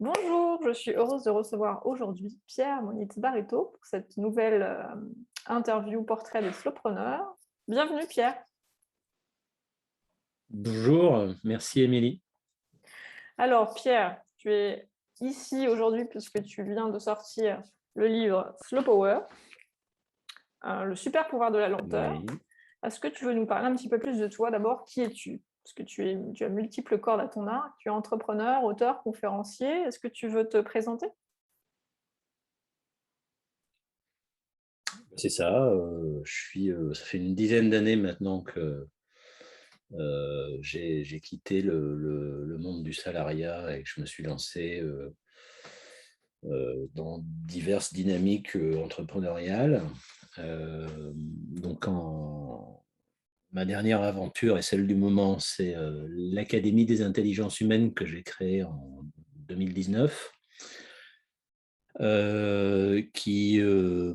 Bonjour, je suis heureuse de recevoir aujourd'hui Pierre Monitz-Barreto pour cette nouvelle interview portrait des slowpreneurs. Bienvenue Pierre. Bonjour, merci Émilie. Alors Pierre, tu es ici aujourd'hui puisque tu viens de sortir le livre Slow Power, le super pouvoir de la lenteur. Oui. Est-ce que tu veux nous parler un petit peu plus de toi d'abord? Qui es-tu? Parce que tu as multiples cordes à ton arc, tu es entrepreneur, auteur, conférencier. Est-ce que tu veux te présenter? C'est ça, ça fait une dizaine d'années maintenant que j'ai quitté le monde du salariat et que je me suis lancé dans diverses dynamiques entrepreneuriales. Donc, ma dernière aventure et celle du moment, c'est l'Académie des intelligences humaines que j'ai créée en 2019. Qui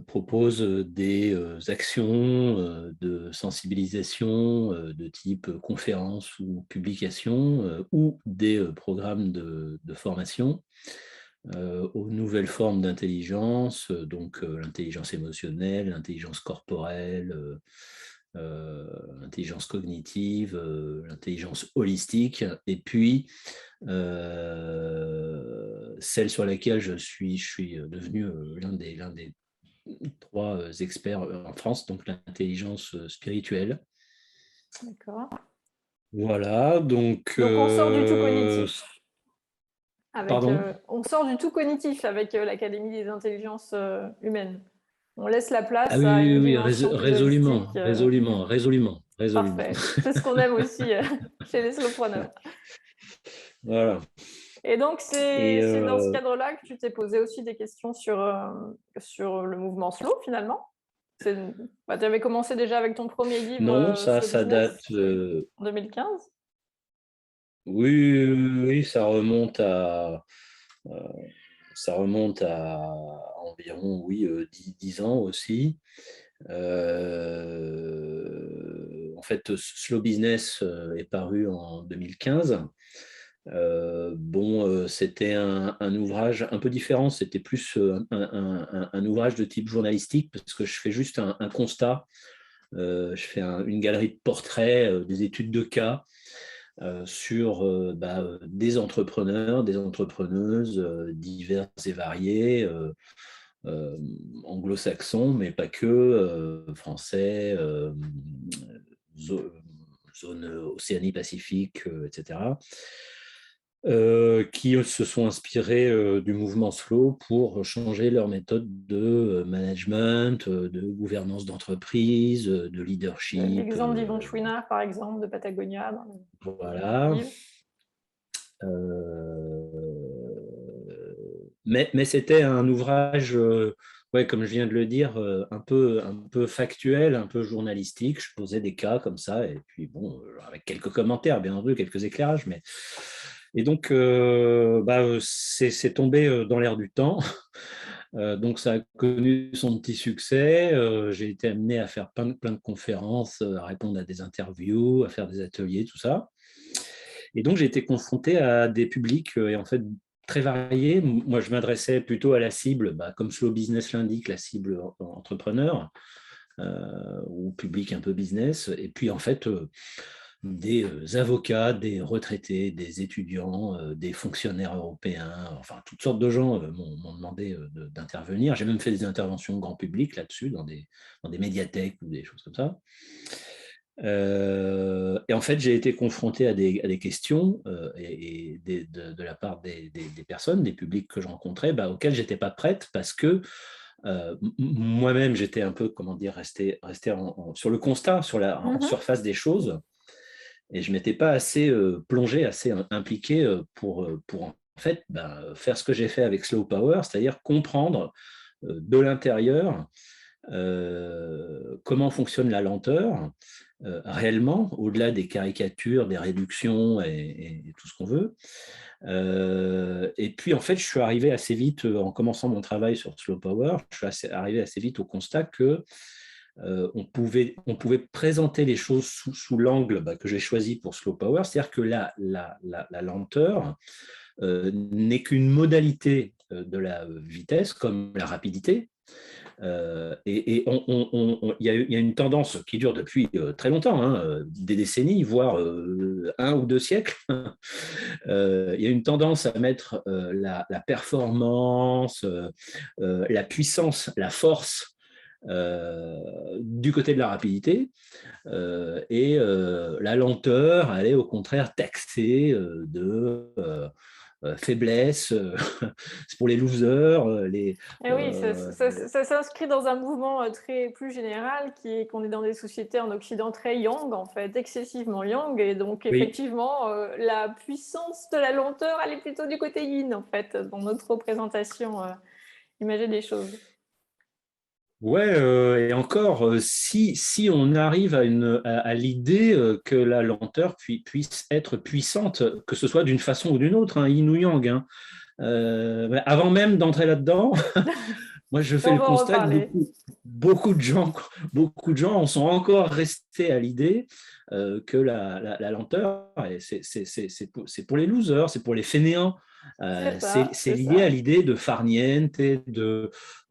propose des actions de sensibilisation de type conférence ou publication ou des programmes de formation aux nouvelles formes d'intelligence, donc l'intelligence émotionnelle, l'intelligence corporelle, l'intelligence cognitive, l'intelligence holistique, et puis celle sur laquelle je suis devenu l'un des trois experts en France, donc l'intelligence spirituelle. D'accord. Voilà, donc Donc on sort du tout cognitif. pardon. On sort du tout cognitif avec l'Académie des intelligences humaines. On laisse la Ah place oui, à oui, une oui, dimension plus résolument, holistique. résolument, résolument, résolument. Parfait. C'est ce qu'on aime aussi chez les slowpreneurs. Voilà. Et donc, Et c'est dans ce cadre-là que tu t'es posé aussi des questions sur le mouvement slow, finalement. Bah, tu avais commencé déjà avec ton premier livre, non, Slow ça date. Business, en 2015. Oui, oui, oui, euh, ça remonte à environ, oui, 10 ans aussi. En fait, Slow Business est paru en 2015. C'était un ouvrage un peu différent. C'était plus un ouvrage de type journalistique parce que je fais juste un constat. Je fais une galerie de portraits, des études de cas sur des entrepreneurs, des entrepreneuses divers et variés, anglo-saxons, mais pas que, français, zone Océanie-Pacifique, etc., qui se sont inspirés du mouvement slow pour changer leur méthode de management, de gouvernance d'entreprise, de leadership. L'exemple d'Yvon Chouinard, par exemple, de Patagonia, dans le Voilà. livre. Mais c'était un ouvrage, ouais, comme je viens de le dire, un peu factuel, un peu journalistique. Je posais des cas comme ça, et puis bon, avec quelques commentaires, bien entendu, quelques éclairages. Et donc, c'est tombé dans l'air du temps. Donc, ça a connu son petit succès. J'ai été amené à faire plein de conférences, à répondre à des interviews, à faire des ateliers, tout ça. Et donc, j'ai été confronté à des publics et en fait très variés. Moi, je m'adressais plutôt à la cible, comme Slow Business l'indique, la cible entrepreneur ou public un peu business. Et puis, en fait, des avocats, des retraités, des étudiants, des fonctionnaires européens, enfin, toutes sortes de gens m'ont demandé d'intervenir. J'ai même fait des interventions grand public là-dessus, dans des médiathèques ou des choses comme ça. Et en fait, j'ai été confronté à des questions de la part des personnes, des publics que je rencontrais, auxquels je n'étais pas prête parce que moi-même, j'étais un peu, comment dire, resté sur le constat, en Mhm. surface des choses, et je ne m'étais pas assez plongé, assez impliqué pour en fait faire ce que j'ai fait avec Slow Power, c'est-à-dire comprendre de l'intérieur comment fonctionne la lenteur réellement, au-delà des caricatures, des réductions et tout ce qu'on veut. Et puis, en fait, je suis arrivé assez vite, en commençant mon travail sur Slow Power, je suis arrivé assez vite au constat que on pouvait présenter les choses sous l'angle que j'ai choisi pour Slow Power, c'est-à-dire que la lenteur n'est qu'une modalité de la vitesse, comme la rapidité. Il y a une tendance qui dure depuis très longtemps, hein, des décennies, voire 1 ou 2 siècles. Il y a une tendance à mettre la performance, la puissance, la force du côté de la rapidité, et la lenteur, elle est au contraire taxée de faiblesse, c'est pour les losers. Et oui, ça s'inscrit dans un mouvement très plus général qui est qu'on est dans des sociétés en Occident très yang, en fait, excessivement yang. Et donc, Oui. effectivement, la puissance de la lenteur, elle est plutôt du côté yin, en fait, dans notre représentation imagée des choses. Ouais, et encore, si on arrive à l'idée que la lenteur puisse être puissante, que ce soit d'une façon ou d'une autre, hein, yin ou yang, hein. Avant même d'entrer là-dedans, moi je fais On le va en constat que reparler. beaucoup de gens en sont encore restés à l'idée que la lenteur, c'est pour les losers, c'est pour les fainéants. C'est lié à l'idée de farniente,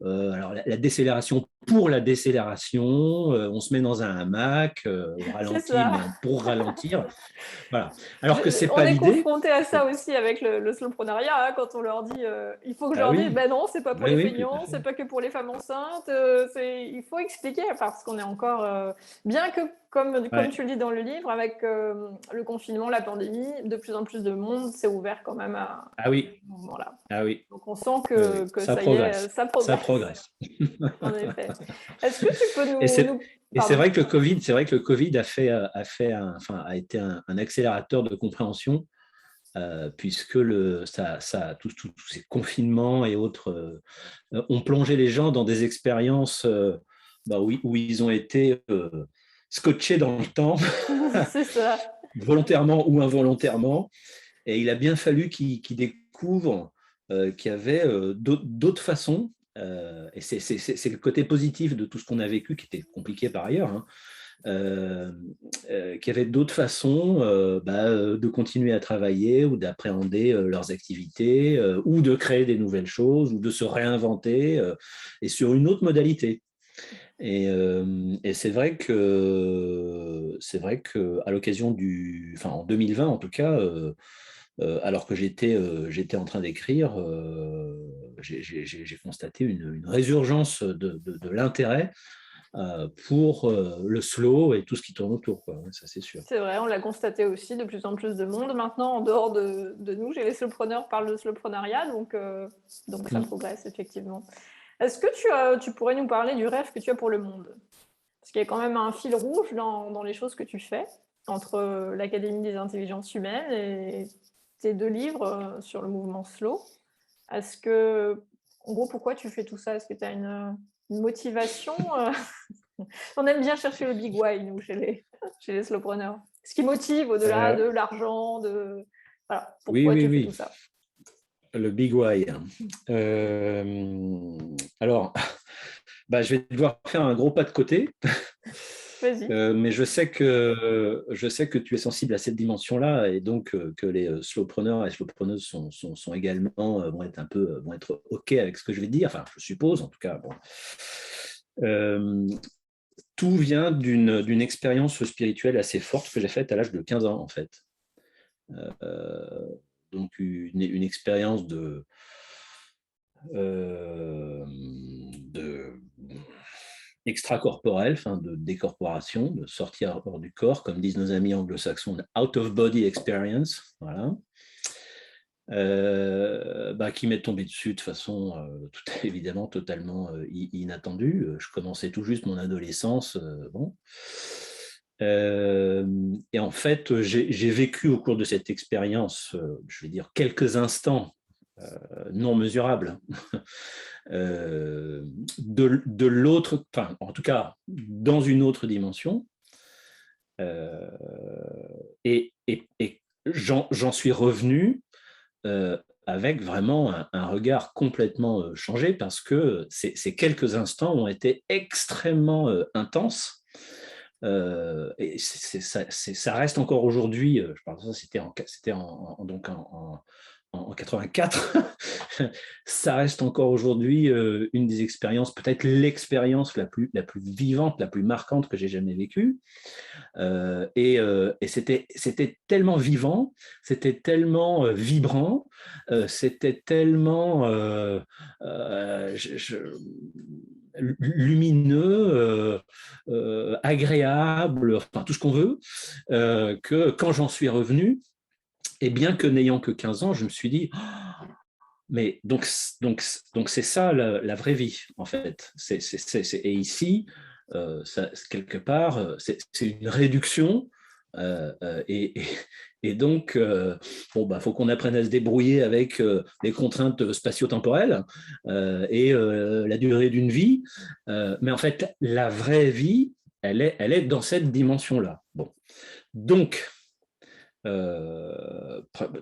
alors la décélération pour la décélération. On se met dans un hamac, on ralentit, mais pour ralentir. Voilà. Alors que c'est On pas est l'idée. confronté à ça aussi avec le slowprenariat, hein, quand on leur dit, il faut que je Ah leur dise, oui, ben non, c'est pas pour oui, les oui, tout à feignants, fait. c'est pas que pour les femmes enceintes, il faut expliquer parce qu'on est encore, bien que comme Ouais. tu le dis dans le livre, avec le confinement, la pandémie, de plus en plus de monde s'est ouvert quand même à Ah oui, ce mouvement-là. ah oui, Donc on sent oui, oui. que Ça ça y est, progresse, ça ça progresse, progresse. en effet. Est-ce que tu peux Et c'est et c'est Pardon. vrai que le Covid a été un accélérateur de compréhension, puisque tous ces confinements et autres ont plongé les gens dans des expériences où ils ont été scotchés dans le temps, C'est ça. volontairement ou involontairement. Et il a bien fallu qu'ils découvrent qu'il y avait d'autres façons. Et c'est le côté positif de tout ce qu'on a vécu, qui était compliqué par ailleurs, hein, qu'il y avait d'autres façons de continuer à travailler ou d'appréhender leurs activités, ou de créer des nouvelles choses, ou de se réinventer, et sur une autre modalité. Et c'est vrai que à l'occasion en 2020 en tout cas, alors que j'étais en train d'écrire, j'ai constaté une résurgence de l'intérêt pour le slow et tout ce qui tourne autour, quoi. Ça c'est sûr. C'est vrai, on l'a constaté aussi, de plus en plus de monde. Maintenant, en dehors de nous, les slowpreneurs parlent de slowpreneuriat, donc ça progresse, effectivement. Est-ce que tu pourrais nous parler du rêve que tu as pour le monde? Parce qu'il y a quand même un fil rouge dans les choses que tu fais, entre l'Académie des intelligences humaines et tes 2 livres sur le mouvement slow. En gros, pourquoi tu fais tout ça? Est-ce que tu as une motivation On aime bien chercher le big why, nous, chez les slowpreneurs. Ce qui motive au-delà de l'argent, voilà, Oui, pourquoi oui, tu fais oui. tout ça? Le big why. Alors, je vais devoir faire un gros pas de côté. Vas-y. Mais je sais que tu es sensible à cette dimension-là, et donc que les slowpreneurs et slowpreneuses sont également vont être OK avec ce que je vais dire. Enfin, je suppose, en tout cas. Bon. Tout vient d'une expérience spirituelle assez forte que j'ai faite à l'âge de 15 ans, en fait. Donc une expérience de extracorporelle, de décorporation, de sortir hors du corps, comme disent nos amis anglo-saxons, out of body experience, voilà. Qui m'est tombé dessus de façon évidemment totalement inattendue. Je commençais tout juste mon adolescence. Bon. Et en fait, j'ai vécu au cours de cette expérience, je vais dire, quelques instants non mesurables de l'autre, enfin, en tout cas, dans une autre dimension. Et j'en suis revenu avec vraiment un regard complètement changé, parce que ces quelques instants ont été extrêmement intenses. Et ça reste encore aujourd'hui, je parle de ça, c'était en 84, ça reste encore aujourd'hui une des expériences, peut-être l'expérience la plus vivante, la plus marquante que j'ai jamais vécue. Et c'était tellement vivant, c'était tellement vibrant, c'était tellement lumineux, agréable, enfin tout ce qu'on veut, que quand j'en suis revenu, et bien que n'ayant que 15 ans, je me suis dit, oh, mais donc c'est ça la vraie vie, en fait. Et ici, quelque part, c'est une réduction. euh, euh, et, et, et donc, bon, bah, faut qu'on apprenne à se débrouiller avec les contraintes spatio-temporelles et la durée d'une vie. Mais en fait, la vraie vie, elle est dans cette dimension-là. Bon. Donc,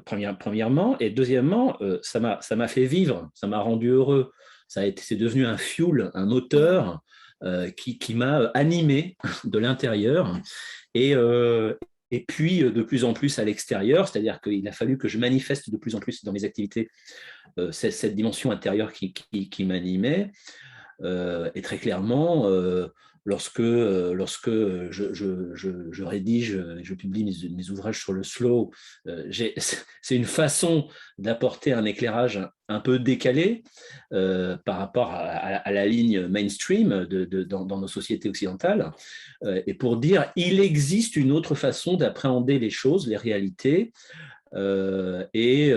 premièrement, et deuxièmement, ça m'a fait vivre, ça m'a rendu heureux. C'est devenu un fuel, un moteur qui m'a animé de l'intérieur. Et puis, de plus en plus à l'extérieur, c'est-à-dire qu'il a fallu que je manifeste de plus en plus dans mes activités cette dimension intérieure qui m'animait. Et très clairement, lorsque je rédige, je publie mes ouvrages sur le slow, c'est une façon d'apporter un éclairage un peu décalé par rapport à la ligne mainstream dans nos sociétés occidentales, et pour dire il existe une autre façon d'appréhender les choses, les réalités. Et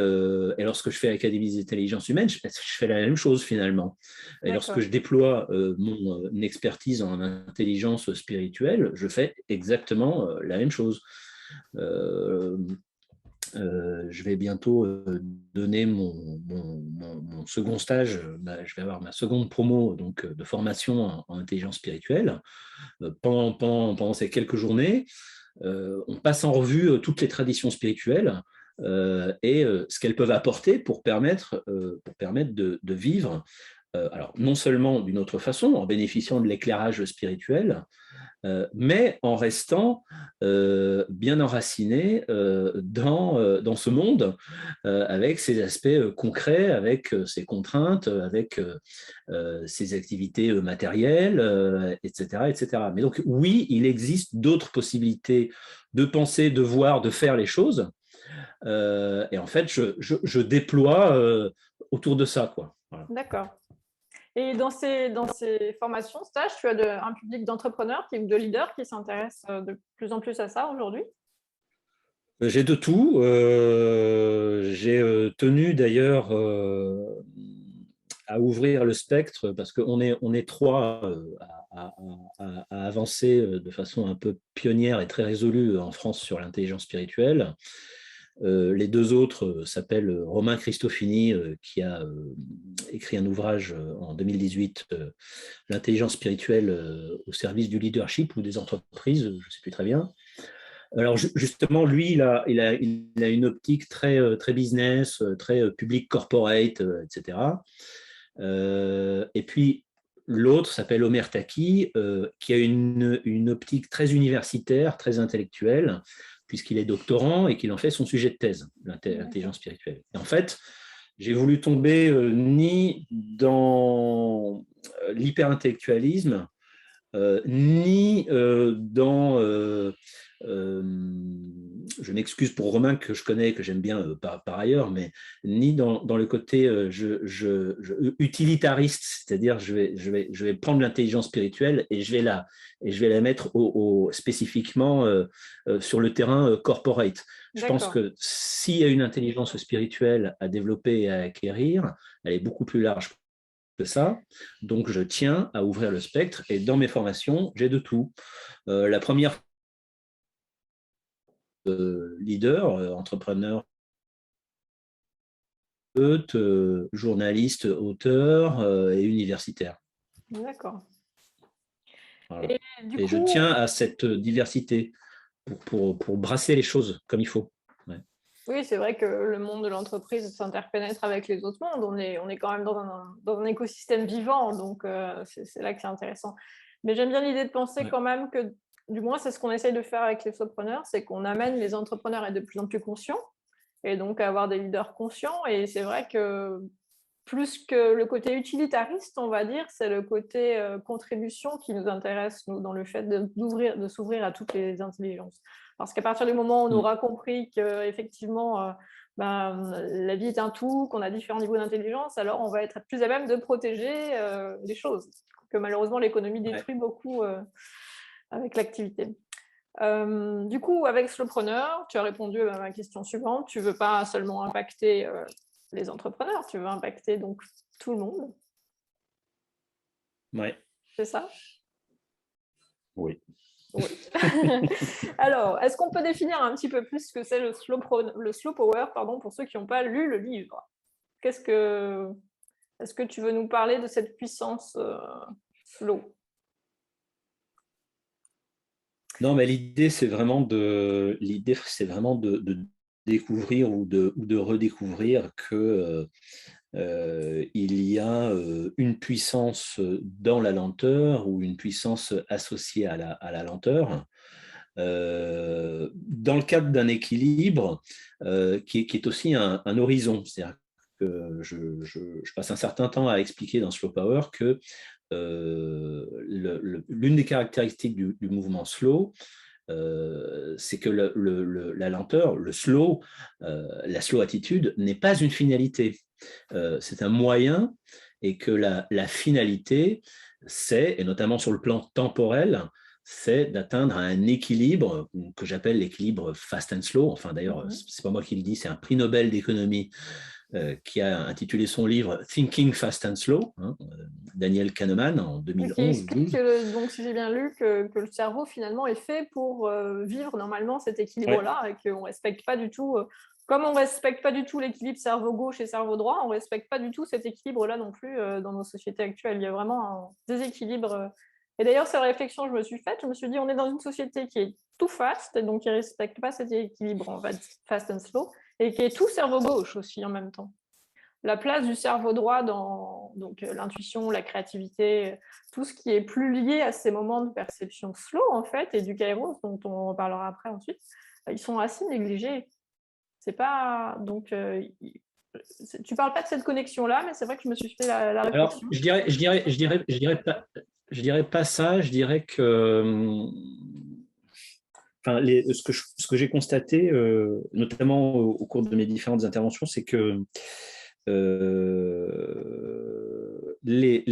lorsque je fais l'Académie des intelligences humaines, je fais la même chose finalement. Et lorsque je déploie mon expertise en intelligence spirituelle, je fais exactement la même chose. Je vais bientôt donner mon second stage, je vais avoir ma seconde promo donc, de formation en intelligence spirituelle. Pendant ces quelques journées, on passe en revue toutes les traditions spirituelles et ce qu'elles peuvent apporter pour permettre de vivre, alors non seulement d'une autre façon, en bénéficiant de l'éclairage spirituel, mais en restant bien enraciné dans ce monde, avec ses aspects concrets, avec ses contraintes, avec ses activités matérielles, etc., etc. Mais donc oui, il existe d'autres possibilités de penser, de voir, de faire les choses. Et en fait, je déploie autour de ça, quoi. Voilà. D'accord. Et dans ces formations, stages, tu as un public d'entrepreneurs, de leaders qui s'intéressent de plus en plus à ça aujourd'hui? J'ai de tout. J'ai tenu d'ailleurs à ouvrir le spectre parce on est trois à avancer de façon un peu pionnière et très résolue en France sur l'intelligence spirituelle. Les deux autres s'appellent Romain Cristofini, qui a écrit un ouvrage en 2018, L'intelligence spirituelle au service du leadership ou des entreprises, je ne sais plus très bien. Alors justement, lui, il a une optique très business, très public corporate, etc. Et puis l'autre s'appelle Omer Taki, qui a une optique très universitaire, très intellectuelle, puisqu'il est doctorant et qu'il en fait son sujet de thèse, l'intelligence spirituelle. Et en fait, j'ai voulu tomber ni dans l'hyper-intellectualisme, ni dans je m'excuse pour Romain que je connais, que j'aime bien par ailleurs, mais ni dans le côté utilitariste, c'est-à-dire je vais prendre l'intelligence spirituelle et je vais la mettre spécifiquement sur le terrain corporate. Je pense que s'il y a une intelligence spirituelle à développer et à acquérir, elle est beaucoup plus large que ça. Donc, je tiens à ouvrir le spectre et dans mes formations, j'ai de tout. La première leader, entrepreneur, journaliste, auteur et universitaire. D'accord. Voilà. Et je tiens à cette diversité pour brasser les choses comme il faut. Ouais. Oui, c'est vrai que le monde de l'entreprise s'interpénètre avec les autres mondes. On est quand même dans un écosystème vivant, donc c'est là que c'est intéressant. Mais j'aime bien l'idée de penser quand même que, du moins, c'est ce qu'on essaye de faire avec les solopreneurs, c'est qu'on amène les entrepreneurs à être de plus en plus conscients et donc avoir des leaders conscients. Et c'est vrai que plus que le côté utilitariste, on va dire, c'est le côté contribution qui nous intéresse, nous, dans le fait de s'ouvrir à toutes les intelligences. Parce qu'à partir du moment où on aura compris qu'effectivement, la vie est un tout, qu'on a différents niveaux d'intelligence, alors on va être plus à même de protéger les choses, que malheureusement l'économie détruit beaucoup avec l'activité. Du coup, avec Slowpreneur, tu as répondu à ma question suivante. Tu ne veux pas seulement impacter les entrepreneurs, tu veux impacter donc tout le monde. Ouais. C'est ça? Oui. Oui. Alors, est-ce qu'on peut définir un petit peu plus ce que c'est le slow power, pardon, pour ceux qui n'ont pas lu le livre? Est-ce que tu veux nous parler de cette puissance slow? Non, mais l'idée, c'est vraiment de découvrir ou de redécouvrir que il y a une puissance dans la lenteur ou une puissance associée à la lenteur. Dans le cadre d'un équilibre qui est aussi un horizon. C'est-à-dire que je passe un certain temps à expliquer dans Slow Power que l'une des caractéristiques du mouvement slow, c'est que la lenteur, le slow, la slow attitude n'est pas une finalité. C'est un moyen, et que la finalité, c'est, et notamment sur le plan temporel, c'est d'atteindre un équilibre que j'appelle l'équilibre fast and slow. Enfin, d'ailleurs, c'est pas moi qui le dis, c'est un prix Nobel d'économie qui a intitulé son livre Thinking Fast and Slow, Daniel Kahneman, en 2011. Qui explique, donc, si j'ai bien lu, que le cerveau finalement est fait pour vivre normalement cet équilibre-là, et qu'on ne respecte pas du tout, comme on ne respecte pas du tout l'équilibre cerveau gauche et cerveau droit, on ne respecte pas du tout cet équilibre-là non plus dans nos sociétés actuelles. Il y a vraiment un déséquilibre. Et d'ailleurs, cette réflexion, je me suis faite, je me suis dit, on est dans une société qui est tout fast, et donc qui ne respecte pas cet équilibre, en fait, fast and slow, et qui est tout cerveau gauche aussi en même temps. La place du cerveau droit dans l'intuition, la créativité, tout ce qui est plus lié à ces moments de perception slow, en fait, et du kairos, dont on reparlera après ensuite, ils sont assez négligés. C'est pas... Donc, tu parles pas de cette connexion-là, mais c'est vrai que je me suis fait la réflexion. Alors, je dirais pas ça, je dirais que... Enfin, ce que j'ai constaté, notamment au cours de mes différentes interventions, c'est que les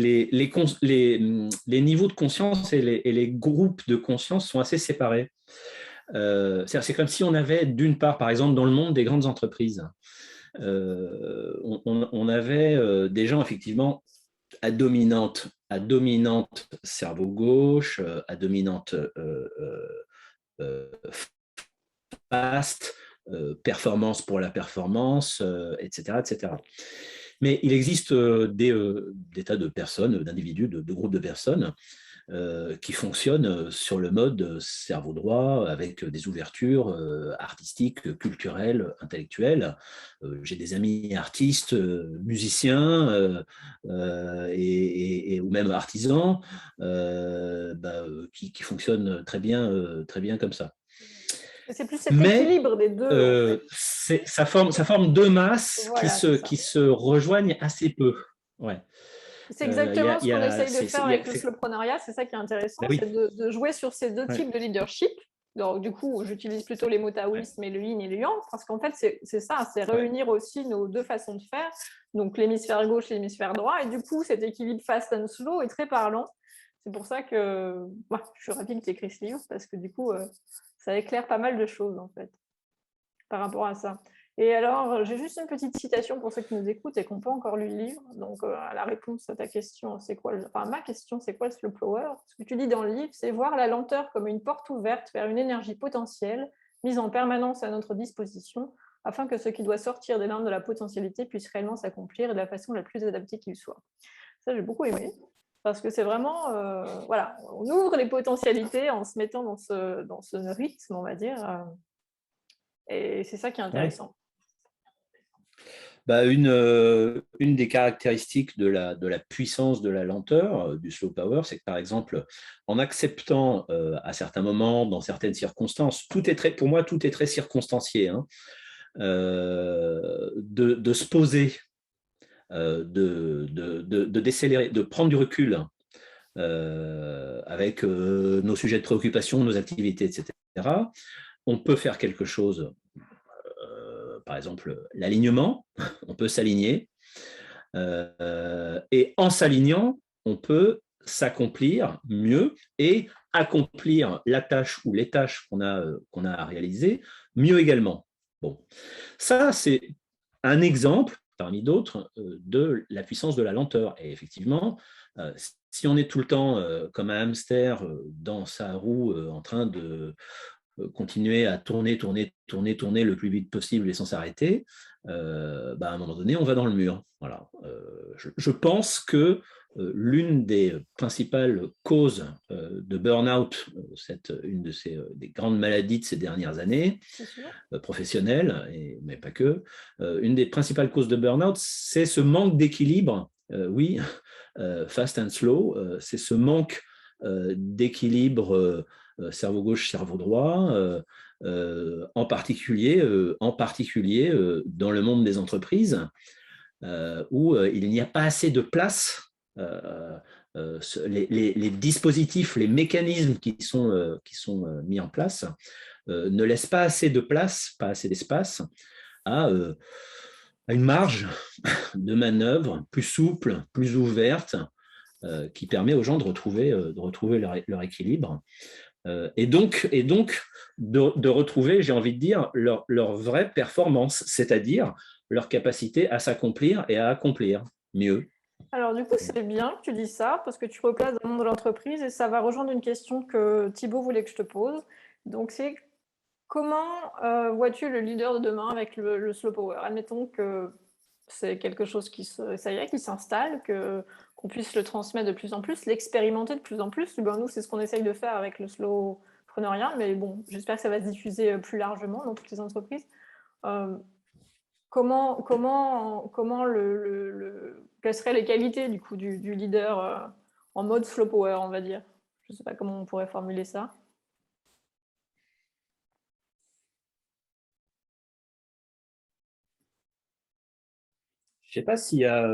niveaux de conscience et les groupes de conscience sont assez séparés. C'est comme si on avait, d'une part, par exemple, dans le monde des grandes entreprises, on avait des gens, effectivement, à dominante cerveau gauche, à dominante fast, performance pour la performance, etc., etc. Mais il existe des tas de personnes, d'individus, de groupes de personnes qui fonctionnent sur le mode cerveau droit, avec des ouvertures artistiques, culturelles, intellectuelles. J'ai des amis artistes, musiciens ou même artisans qui fonctionnent très bien comme ça. C'est plus cet équilibre des deux. En fait. Ça forme deux masses qui se rejoignent assez peu. Ouais. C'est exactement ce qu'on essaye de faire avec le slowpreneuriat, c'est ça qui est intéressant, c'est de jouer sur ces deux types de leadership. Donc, du coup, j'utilise plutôt les mots taoïsme et le yin et le yang, parce qu'en fait, c'est ça, c'est réunir aussi nos deux façons de faire, donc l'hémisphère gauche et l'hémisphère droit, et du coup, cet équilibre fast and slow est très parlant. C'est pour ça que je suis ravie que tu écris ce livre, parce que du coup, ça éclaire pas mal de choses, en fait, par rapport à ça. Et alors, j'ai juste une petite citation pour ceux qui nous écoutent et qui n'ont pas encore lu le livre. Donc, la réponse à ta question, c'est quoi ma question, c'est quoi le slow power? Ce que tu dis dans le livre, c'est voir la lenteur comme une porte ouverte vers une énergie potentielle mise en permanence à notre disposition, afin que ce qui doit sortir des limbes de la potentialité puisse réellement s'accomplir de la façon la plus adaptée qu'il soit. Ça, j'ai beaucoup aimé. Parce que c'est vraiment, voilà, on ouvre les potentialités en se mettant dans ce rythme, on va dire. Et c'est ça qui est intéressant. Une des caractéristiques de la puissance de la lenteur, du slow power, c'est que, par exemple, en acceptant à certains moments, dans certaines circonstances, pour moi, tout est très circonstancié. Hein. de se poser, de décélérer, de prendre du recul avec nos sujets de préoccupation, nos activités, etc., on peut faire quelque chose, par exemple l'alignement, on peut s'aligner, et en s'alignant, on peut s'accomplir mieux et accomplir la tâche ou les tâches qu'on a à réaliser mieux également. Bon, ça, c'est un exemple parmi d'autres de la puissance de la lenteur. Et effectivement, si on est tout le temps comme un hamster dans sa roue en train de continuer à tourner le plus vite possible et sans s'arrêter, à un moment donné, on va dans le mur. Voilà. Je pense que l'une des principales causes de burn-out, une des grandes maladies de ces dernières années, professionnelles, mais pas que, une des principales causes de burn-out, c'est ce manque d'équilibre, oui, fast and slow, c'est ce manque d'équilibre cerveau gauche, cerveau droit, en particulier dans le monde des entreprises, où il n'y a pas assez de place. Les dispositifs, les mécanismes qui sont mis en place ne laissent pas assez de place, pas assez d'espace à une marge de manœuvre plus souple, plus ouverte, qui permet aux gens de retrouver leur équilibre. Et donc de retrouver, j'ai envie de dire, leur vraie performance, c'est-à-dire leur capacité à s'accomplir et à accomplir mieux. Alors du coup, c'est bien que tu dis ça, parce que tu replaces dans le monde de l'entreprise, et ça va rejoindre une question que Thibaut voulait que je te pose. Donc c'est comment vois-tu le leader de demain avec le slow power? Admettons que c'est quelque chose qui s'installe, qu'on puisse le transmettre de plus en plus, l'expérimenter de plus en plus. Ben, nous, c'est ce qu'on essaye de faire avec le slowpreneuriat, mais bon, j'espère que ça va se diffuser plus largement dans toutes les entreprises. Comment quelles seraient les qualités du coup du leader en mode slow power, on va dire? Je ne sais pas comment on pourrait formuler ça. Je ne sais pas s'il y a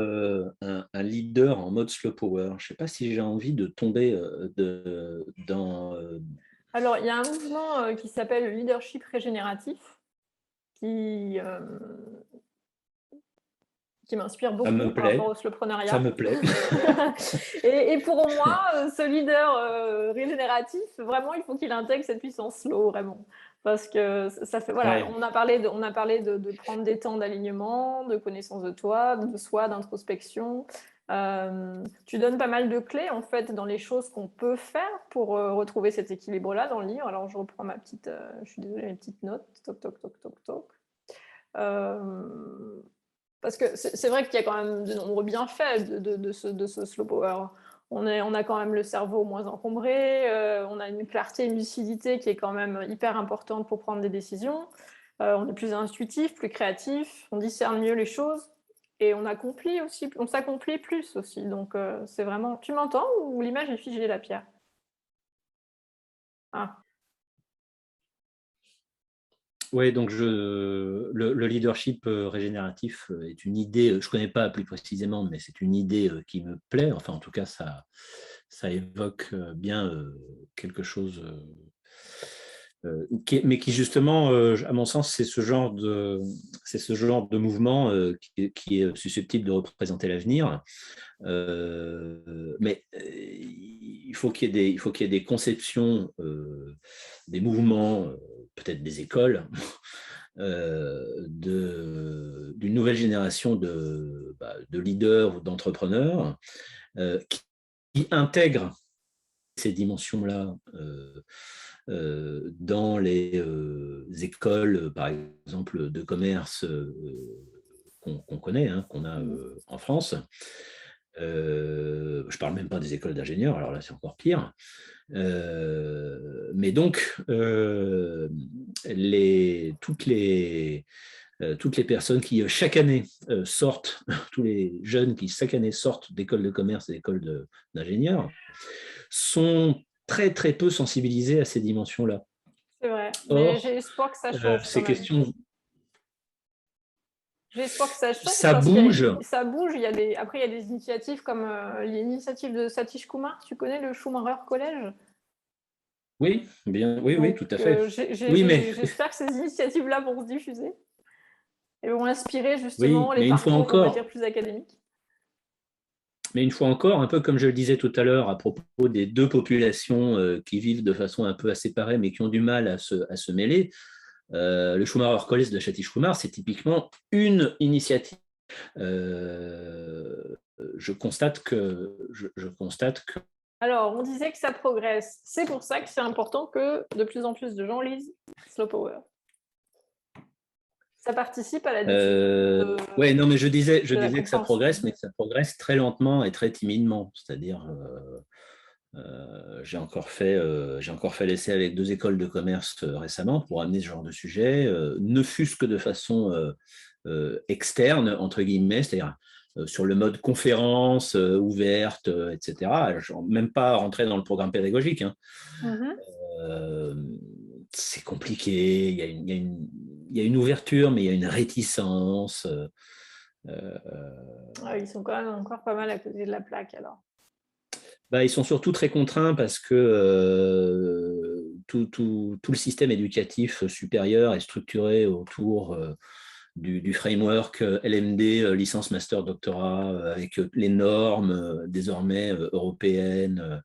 un leader en mode slow power. Je ne sais pas si j'ai envie de tomber dans... Alors, il y a un mouvement qui s'appelle le leadership régénératif, qui m'inspire beaucoup par rapport au slowpreneuriat. Ça me plaît. et pour moi, ce leader régénératif, vraiment, il faut qu'il intègre cette puissance slow, vraiment. Parce que ça fait, voilà, ouais. On a parlé de prendre des temps d'alignement, de connaissance de toi, de soi, d'introspection. Tu donnes pas mal de clés, en fait, dans les choses qu'on peut faire pour retrouver cet équilibre-là dans le livre. Alors, je reprends je suis désolée, mes petites notes. Toc, toc, toc, toc, toc. Parce que c'est vrai qu'il y a quand même de nombreux bienfaits de ce slow power. On a quand même le cerveau moins encombré, on a une clarté, une lucidité qui est quand même hyper importante pour prendre des décisions. On est plus intuitif, plus créatif, on discerne mieux les choses et on s'accomplit plus aussi. Donc c'est vraiment... Tu m'entends ou l'image est figée, la Pierre? Ah. Oui, donc le leadership régénératif est une idée, je ne connais pas plus précisément, mais c'est une idée qui me plaît. Enfin, en tout cas, ça évoque bien quelque chose, mais qui justement, à mon sens, c'est ce genre de mouvement qui est susceptible de représenter l'avenir. Mais il faut qu'il y ait des conceptions, des mouvements, peut-être des écoles, d'une nouvelle génération de leaders ou d'entrepreneurs qui intègrent ces dimensions-là dans les écoles, par exemple, de commerce qu'on connaît, hein, qu'on a en France. Je ne parle même pas des écoles d'ingénieurs, alors là c'est encore pire. Mais donc, toutes les personnes qui chaque année sortent, tous les jeunes qui chaque année sortent d'écoles de commerce et d'écoles d'ingénieurs, sont très très peu sensibilisés à ces dimensions-là. C'est vrai, mais j'ai espoir que ça change. Ces questions... J'ai espoir que ça change. Ça parce bouge. ça bouge. Après, il y a des initiatives comme l'initiative de Satish Kumar. Tu connais le Schumacher College? Oui, bien, oui, oui, tout Donc, à fait. Oui, j'espère que ces initiatives-là vont se diffuser et vont inspirer justement oui, les parcours, on va dire, plus académiques. mais une fois encore, un peu comme je le disais tout à l'heure à propos des deux populations qui vivent de façon un peu à séparée, mais qui ont du mal à se mêler, le Schumacher College de Satish Kumar, c'est typiquement une initiative. Je constate que Alors, on disait que ça progresse. C'est pour ça que c'est important que de plus en plus de gens lisent Slow Power. Ça participe à la diffusion ouais, non, mais je disais de la que ça compréhension. progresse, mais que ça progresse très lentement et très timidement. C'est-à-dire, j'ai encore fait l'essai avec 2 écoles de commerce récemment pour amener ce genre de sujet, ne fût-ce que de façon externe, entre guillemets, c'est-à-dire sur le mode conférence ouverte, etc. Même pas rentrer dans le programme pédagogique. Hein. Euh, c'est compliqué, il y a une ouverture, mais il y a une réticence. Ils sont quand même encore pas mal à côté de la plaque alors. Bah, ils sont surtout très contraints parce que tout le système éducatif supérieur est structuré autour du framework LMD, licence, master, doctorat, avec les normes désormais européennes.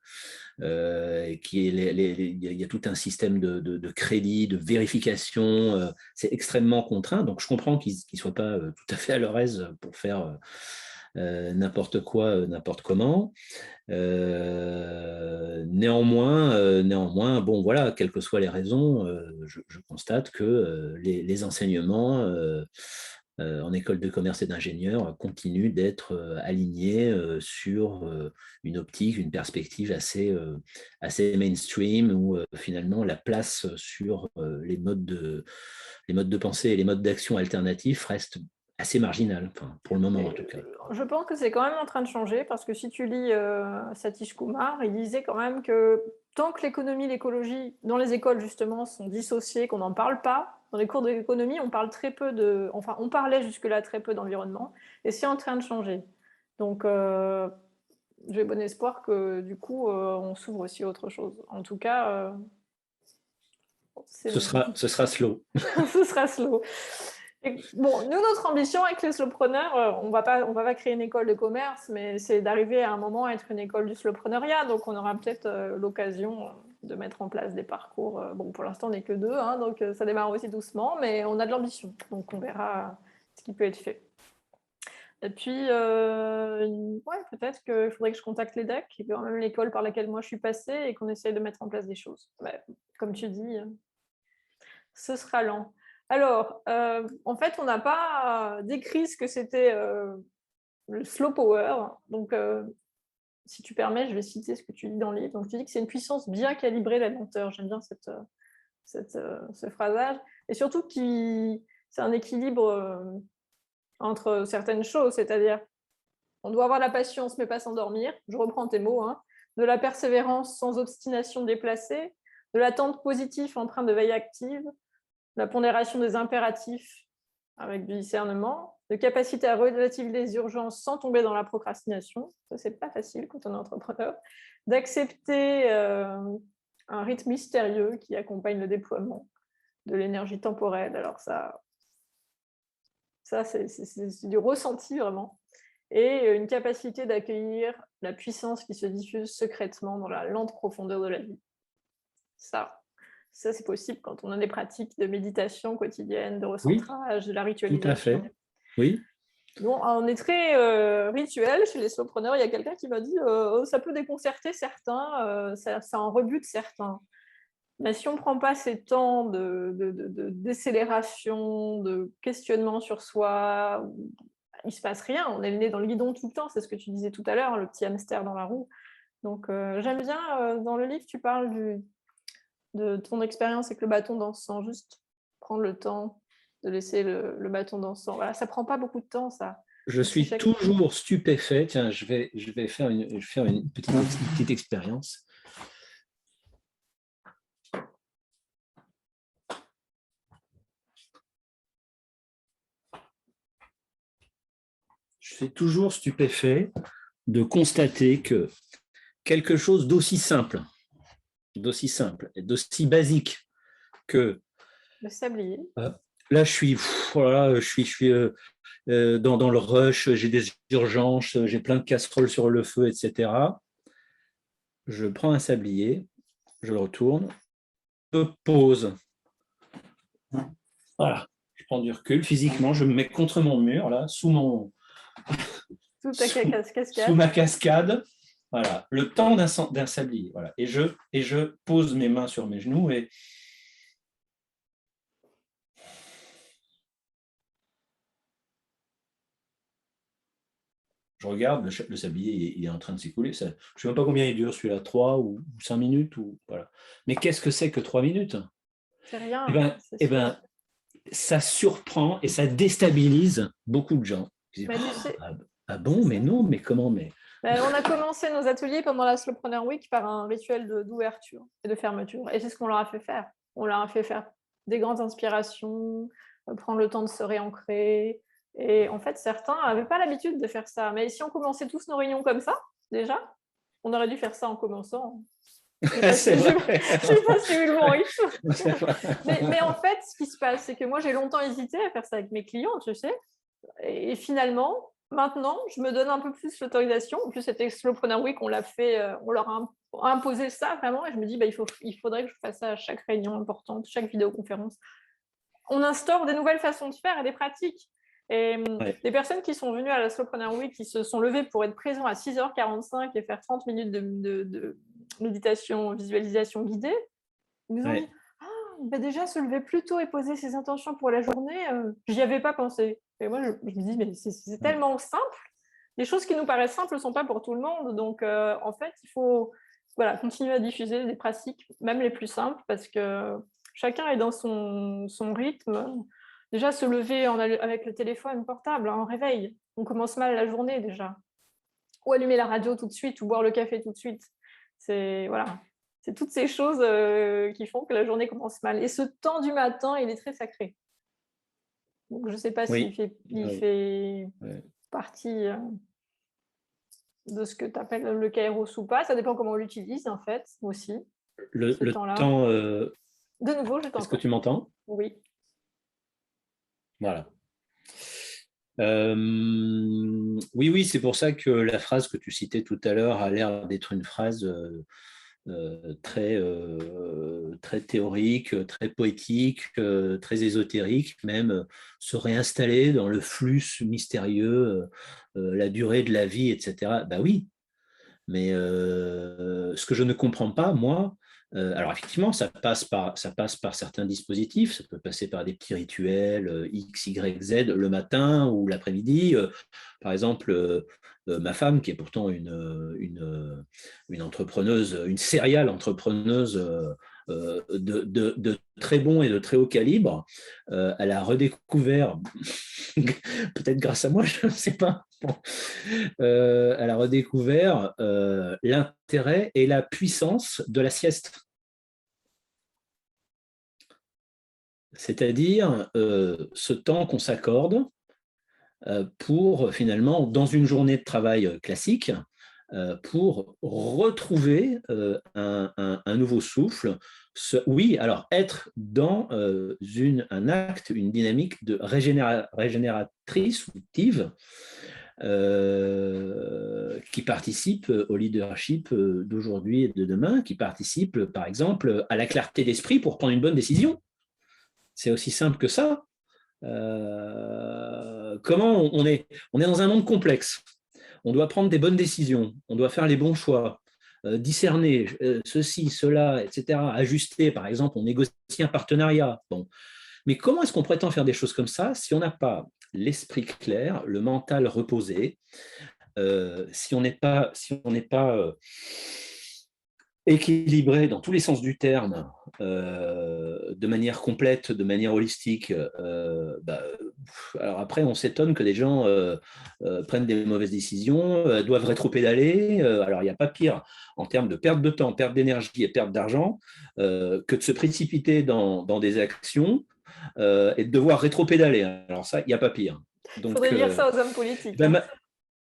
Il y a tout un système de crédit, de vérification. C'est extrêmement contraint. Donc, je comprends qu'ils ne soient pas tout à fait à leur aise pour faire n'importe quoi, n'importe comment. Néanmoins, bon, voilà, quelles que soient les raisons, je constate que les enseignements en école de commerce et d'ingénieur continuent d'être alignés sur une optique, une perspective assez mainstream, où finalement la place sur les modes de pensée et les modes d'action alternatifs reste assez marginale, enfin, pour le moment en tout cas. Je pense que c'est quand même en train de changer parce que si tu lis Satish Kumar, il disait quand même que tant que l'économie et l'écologie dans les écoles justement sont dissociées, qu'on n'en parle pas, dans les cours d'économie, on parle très peu de... Enfin, on parlait jusque-là très peu d'environnement et c'est en train de changer. Donc, j'ai bon espoir que du coup, on s'ouvre aussi à autre chose. En tout cas, Ce sera slow. ce sera slow. Et bon, nous, notre ambition avec les slowpreneurs, on va pas créer une école de commerce, mais c'est d'arriver à un moment à être une école du slowpreneuriat. Donc, on aura peut-être l'occasion de mettre en place des parcours. Bon, pour l'instant, on n'est que 2, hein, donc ça démarre aussi doucement, mais on a de l'ambition. Donc, on verra ce qui peut être fait. Et puis, ouais, peut-être qu'il faudrait que je contacte l'EDEC, qui est quand même l'école par laquelle moi je suis passée, et qu'on essaye de mettre en place des choses. Ouais, comme tu dis, ce sera lent. Alors, en fait, on n'a pas décrit ce que c'était le slow power. Donc, si tu permets, je vais citer ce que tu dis dans le livre. Donc, tu dis que c'est une puissance bien calibrée, la lenteur. J'aime bien ce phrasage. Et surtout, c'est un équilibre entre certaines choses, c'est-à-dire, on doit avoir la patience, mais pas s'endormir. Je reprends tes mots. Hein. De la persévérance sans obstination déplacée, de l'attente positive empreinte de veille active, la pondération des impératifs avec du discernement, de capacité à relativiser les urgences sans tomber dans la procrastination, ça c'est pas facile quand on est entrepreneur, d'accepter un rythme mystérieux qui accompagne le déploiement de l'énergie temporelle. Alors ça c'est du ressenti vraiment, et une capacité d'accueillir la puissance qui se diffuse secrètement dans la lente profondeur de la vie. Ça c'est possible quand on a des pratiques de méditation quotidienne, de Oui, recentrage, de la tout à ritualisation. fait. Oui. Bon, on est très rituel chez les slowpreneurs. Il y a quelqu'un qui m'a dit ça peut déconcerter certains, ça en rebute certains. Mais si on ne prend pas ces temps de décélération, de questionnement sur soi, il ne se passe rien. On est le nez dans le guidon tout le temps. C'est ce que tu disais tout à l'heure, le petit hamster dans la roue. Donc, j'aime bien, dans le livre, tu parles de ton expérience avec le bâton dansant. Juste prendre le temps de laisser le bâton dansant. Voilà, ça prend pas beaucoup de temps, ça. Je suis toujours stupéfait. Tiens, je vais faire une petite expérience. je suis toujours stupéfait de constater que quelque chose d'aussi simple et d'aussi basique que Le sablier. là, je suis dans le rush, j'ai des urgences, j'ai plein de casseroles sur le feu, etc. Je prends un sablier, je le retourne, je pose. Voilà, je prends du recul physiquement, je me mets contre mon mur, là, sous Cascade. ma cascade. Voilà, le temps d'un sablier. Voilà. Et je pose mes mains sur mes genoux et je regarde, le sablier il est en train de s'écouler. Je ne sais même pas combien il dure, celui-là, 3 ou 5 minutes. Voilà. Mais qu'est-ce que c'est que 3 minutes? C'est rien. Eh ben, C'est eh sûr. ben, ça surprend et ça déstabilise beaucoup de gens. Disent, Mais tu sais, ah bon, mais non, mais comment mais... On a commencé nos ateliers pendant la Slowpreneur Week par un rituel d'ouverture et de fermeture. Et c'est ce qu'on leur a fait faire. On leur a fait faire des grandes inspirations, prendre le temps de se réancrer. Et en fait, certains n'avaient pas l'habitude de faire ça. Mais si on commençait tous nos réunions comme ça, déjà, on aurait dû faire ça en commençant. Je n'ai pas suivi le bon rythme. Mais en fait, ce qui se passe, c'est que moi, j'ai longtemps hésité à faire ça avec mes clients, tu sais. Et finalement, maintenant, je me donne un peu plus l'autorisation. En plus, c'était Slowpreneur Week, on l'a fait, on leur a imposé ça vraiment. Et je me dis, il faudrait que je fasse ça à chaque réunion importante, chaque vidéoconférence. On instaure des nouvelles façons de faire et des pratiques. Et les personnes qui sont venues à la Slowpreneur Week, qui se sont levées pour être présents à 6h45 et faire 30 minutes de méditation, visualisation guidée, ils nous ont dit, déjà se lever plus tôt et poser ses intentions pour la journée, j'y avais pas pensé. Et moi, je me dis, mais c'est tellement simple. Les choses qui nous paraissent simples ne sont pas pour tout le monde. Donc, en fait, il faut continuer à diffuser des pratiques, même les plus simples, parce que chacun est dans son rythme. Déjà, se lever avec le téléphone portable, en réveil, on commence mal la journée déjà. Ou allumer la radio tout de suite, ou boire le café tout de suite. C'est toutes ces choses qui font que la journée commence mal. Et ce temps du matin, il est très sacré. Donc, je ne sais pas s'il fait partie de ce que tu appelles le kairos ou pas. Ça dépend comment on l'utilise, en fait, aussi. Le temps... De nouveau, je t'entends. Est-ce que tu m'entends? Oui. Voilà. Oui, c'est pour ça que la phrase que tu citais tout à l'heure a l'air d'être une phrase très théorique, très poétique, très ésotérique, même se réinstaller dans le flux mystérieux, la durée de la vie, etc. Ben oui, mais ce que je ne comprends pas, moi, alors effectivement, ça passe par certains dispositifs, ça peut passer par des petits rituels X, Y, Z le matin ou l'après-midi. Par exemple, ma femme, qui est pourtant une entrepreneuse, une serial entrepreneuse de très bon et de très haut calibre, elle a redécouvert, peut-être grâce à moi, je ne sais pas, elle a redécouvert l'intérêt et la puissance de la sieste. C'est-à-dire ce temps qu'on s'accorde pour finalement, dans une journée de travail classique, pour retrouver un nouveau souffle. Oui, alors être dans un acte, une dynamique de régénératrice ou active, qui participent au leadership d'aujourd'hui et de demain, qui participent par exemple à la clarté d'esprit pour prendre une bonne décision. C'est aussi simple que ça. Comment on est dans un monde complexe. On doit prendre des bonnes décisions, on doit faire les bons choix, discerner ceci, cela, etc. Ajuster, par exemple, on négocie un partenariat. Bon. Mais comment est-ce qu'on prétend faire des choses comme ça si on n'a pas l'esprit clair, le mental reposé, si on n'est pas équilibré dans tous les sens du terme, de manière complète, de manière holistique, alors après on s'étonne que des gens prennent des mauvaises décisions, doivent rétropédaler. Alors il n'y a pas pire en termes de perte de temps, perte d'énergie et perte d'argent que de se précipiter dans des actions et de devoir rétropédaler. Alors ça, il n'y a pas pire. Il Donc, faudrait dire ça aux hommes politiques. ben,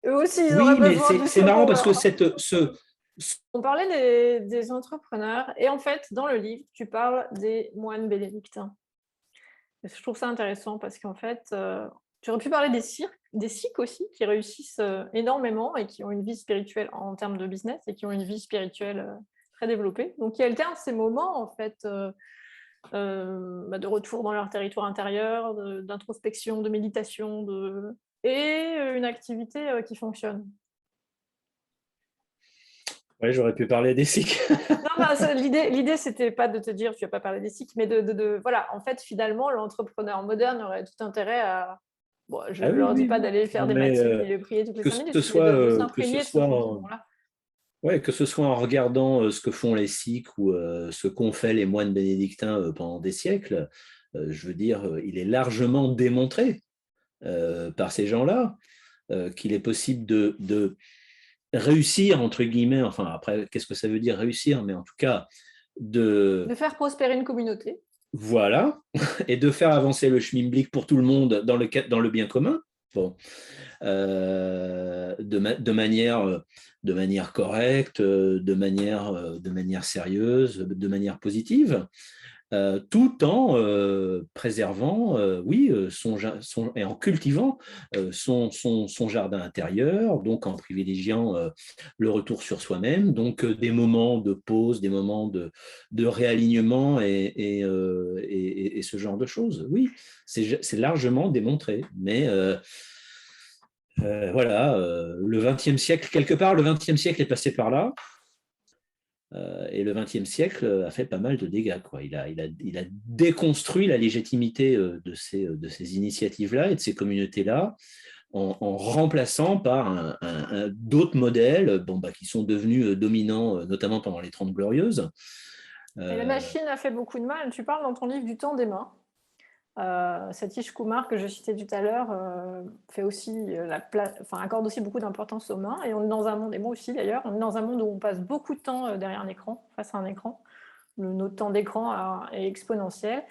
Eux aussi, ils oui, auraient mais besoin du c'est marrant parce que On parlait des entrepreneurs et en fait, dans le livre, tu parles des moines bénédictins. Et je trouve ça intéressant parce qu'en fait, tu aurais pu parler des sikhs aussi, qui réussissent énormément et qui ont une vie spirituelle en termes de business et qui ont une vie spirituelle très développée. Donc, ils alternent ces moments, en fait, de retour dans leur territoire intérieur, d'introspection, de méditation, et une activité qui fonctionne. ouais, j'aurais pu parler des sikhs. Non, l'idée, c'était pas de te dire tu vas pas parler des sikhs, mais voilà, en fait, finalement, l'entrepreneur moderne aurait tout intérêt à. Bon, je Ah ne oui, leur dis oui, pas oui. d'aller faire Non, des mais matines et de prier toutes les que 5 minutes, ce mais soit, de que ce s'imprégner de ce soit fonctionnement-là. ouais, que ce soit en regardant ce que font les sikhs ou ce qu'ont fait les moines bénédictins pendant des siècles, je veux dire, il est largement démontré par ces gens-là qu'il est possible de réussir, entre guillemets, enfin après, qu'est-ce que ça veut dire réussir, mais en tout cas, De faire prospérer une communauté. voilà, et de faire avancer le schmilblick pour tout le monde dans le bien commun. Bon, de manière correcte, de manière sérieuse, de manière positive, tout en préservant, oui, et en cultivant son jardin intérieur, donc en privilégiant le retour sur soi-même, donc des moments de pause, des moments de réalignement et ce genre de choses. Oui, c'est largement démontré, mais voilà, le XXe siècle, quelque part, le XXe siècle est passé par là. Et le XXe siècle a fait pas mal de dégâts, quoi. Il a déconstruit la légitimité de ces initiatives-là et de ces communautés-là en remplaçant par d'autres modèles qui sont devenus dominants, notamment pendant les Trente Glorieuses. Et la machine a fait beaucoup de mal. Tu parles dans ton livre du temps des mains. Satish Kumar, que je citais tout à l'heure, fait aussi accorde aussi beaucoup d'importance aux mains. Et on est dans un monde, et moi aussi d'ailleurs, on est dans un monde où on passe beaucoup de temps derrière un écran, face à un écran. Notre temps d'écran est exponentiel.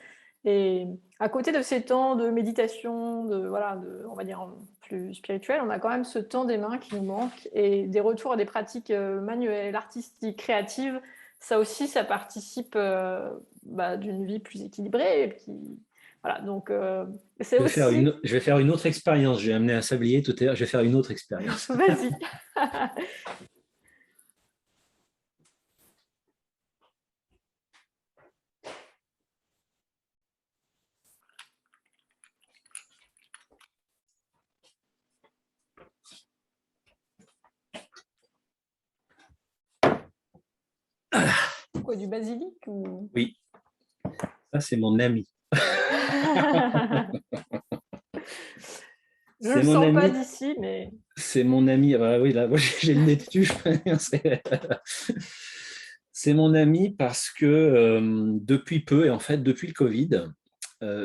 Et à côté de ces temps de méditation, on va dire plus spirituel, on a quand même ce temps des mains qui nous manque et des retours à des pratiques manuelles, artistiques, créatives. Ça aussi, ça participe d'une vie plus équilibrée. Et voilà, donc c'est aussi. Je vais faire une autre expérience. J'ai amené un sablier tout à l'heure. Je vais faire une autre expérience. Vas-y. Quoi, du basilic ou... Oui, ça c'est mon ami. Je ne le sens pas d'ici, mais... C'est mon ami. Ah, oui, là, j'ai le nez dessus. C'est mon ami parce que depuis peu, et en fait depuis le Covid,